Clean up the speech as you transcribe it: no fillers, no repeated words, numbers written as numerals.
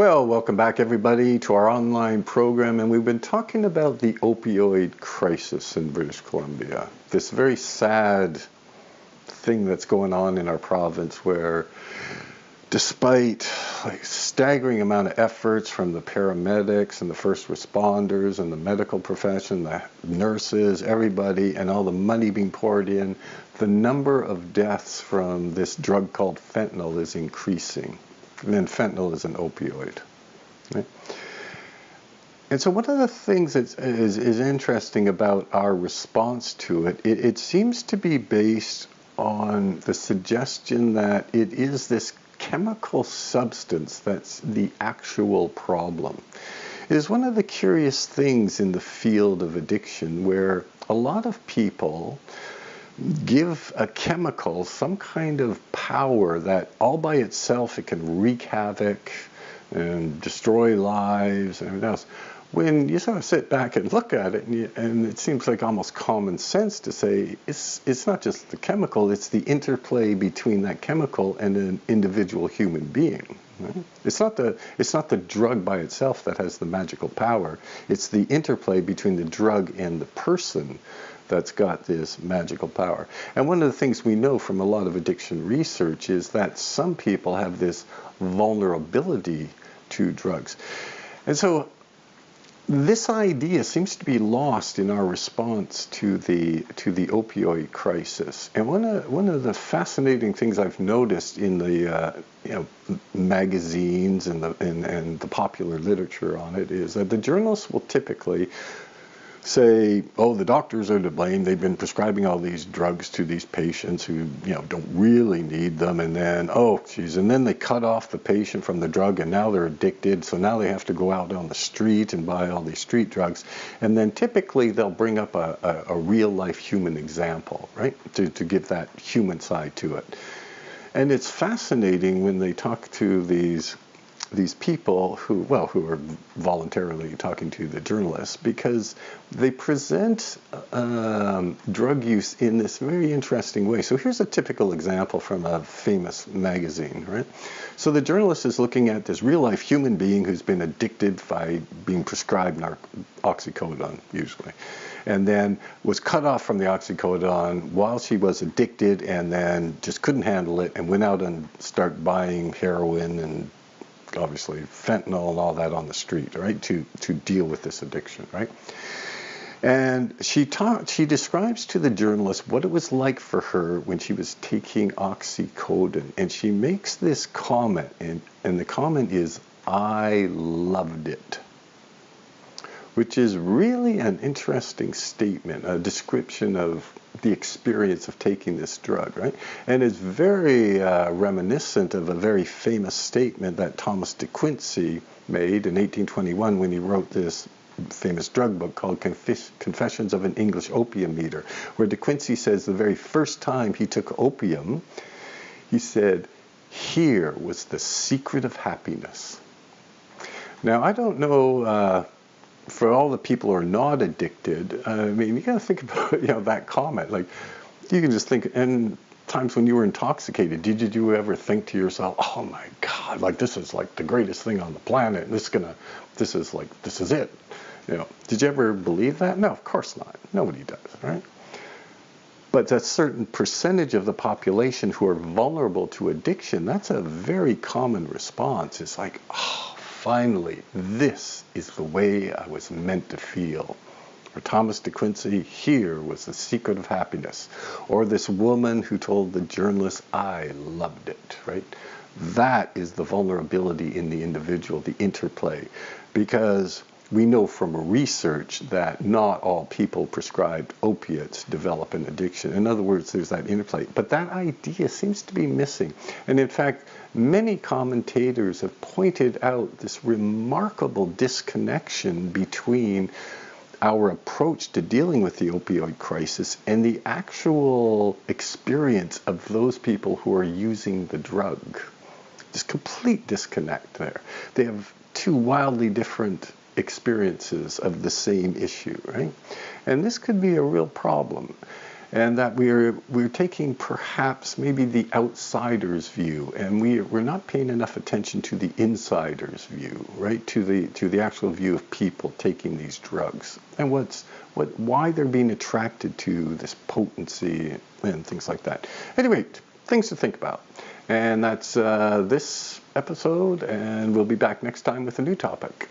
Well, welcome back everybody to our online program, and we've been talking about the opioid crisis in British Columbia. This very sad thing that's going on in our province where despite staggering amount of efforts from the paramedics and the first responders and the medical profession, the nurses, everybody, and all the money being poured in, the number of deaths from this drug called fentanyl is increasing. And fentanyl is an opioid. Right? And so one of the things that is interesting about our response to it, it seems to be based on the suggestion that it is this chemical substance that's the actual problem. It is one of the curious things in the field of addiction where a lot of people give a chemical some kind of power that all by itself it can wreak havoc and destroy lives and everything else. When you sort of sit back and look at it, and it seems like almost common sense to say it's not just the chemical, it's the interplay between that chemical and an individual human being. Right? It's not the drug by itself that has the magical power. It's the interplay between the drug and the person that's got this magical power. And one of the things we know from a lot of addiction research is that some people have this vulnerability to drugs. And so this idea seems to be lost in our response to the opioid crisis. And one of the fascinating things I've noticed in the magazines and the popular literature on it is that the journalists will typically say, oh, the doctors are to blame. They've been prescribing all these drugs to these patients who, don't really need them. And then, oh, geez, and then they cut off the patient from the drug and now they're addicted. So now they have to go out on the street and buy all these street drugs. And then typically they'll bring up a real life human example, right, to give that human side to it. And it's fascinating when they talk to these people who are voluntarily talking to the journalists, because they present drug use in this very interesting way. So here's a typical example from a famous magazine, right? So the journalist is looking at this real-life human being who's been addicted by being prescribed oxycodone, usually, and then was cut off from the oxycodone while she was addicted and then just couldn't handle it and went out and started buying heroin and obviously fentanyl and all that on the street, right, to deal with this addiction, right? And she describes to the journalist what it was like for her when she was taking oxycodone, and she makes this comment, and the comment is, "I loved it," which is really an interesting statement, a description of the experience of taking this drug, right? And it's very reminiscent of a very famous statement that Thomas de Quincey made in 1821 when he wrote this famous drug book called Confessions of an English Opium Eater, where de Quincey says the very first time he took opium, he said, "Here was the secret of happiness." Now, I don't know, for all the people who are not addicted, I mean, you got to think about that comment. Like, you can just think, and times when you were intoxicated, did you ever think to yourself, "Oh my God, like this is like the greatest thing on the planet. This is it." Did you ever believe that? No, of course not. Nobody does, right? But a certain percentage of the population who are vulnerable to addiction, that's a very common response. It's like, oh, finally, this is the way I was meant to feel. Or Thomas de Quincey, "Here was the secret of happiness." Or this woman who told the journalist, "I loved it," right? That is the vulnerability in the individual, the interplay. Because we know from research that not all people prescribed opiates develop an addiction. In other words, there's that interplay. But that idea seems to be missing. And in fact, many commentators have pointed out this remarkable disconnection between our approach to dealing with the opioid crisis and the actual experience of those people who are using the drug. There's complete disconnect there. They have two wildly different experiences of the same issue, right? And this could be a real problem. and that we're taking perhaps maybe the outsider's view, and we're not paying enough attention to the insider's view, right? To the actual view of people taking these drugs and why they're being attracted to this potency and things like that. Anyway, things to think about. And that's this episode, and we'll be back next time with a new topic.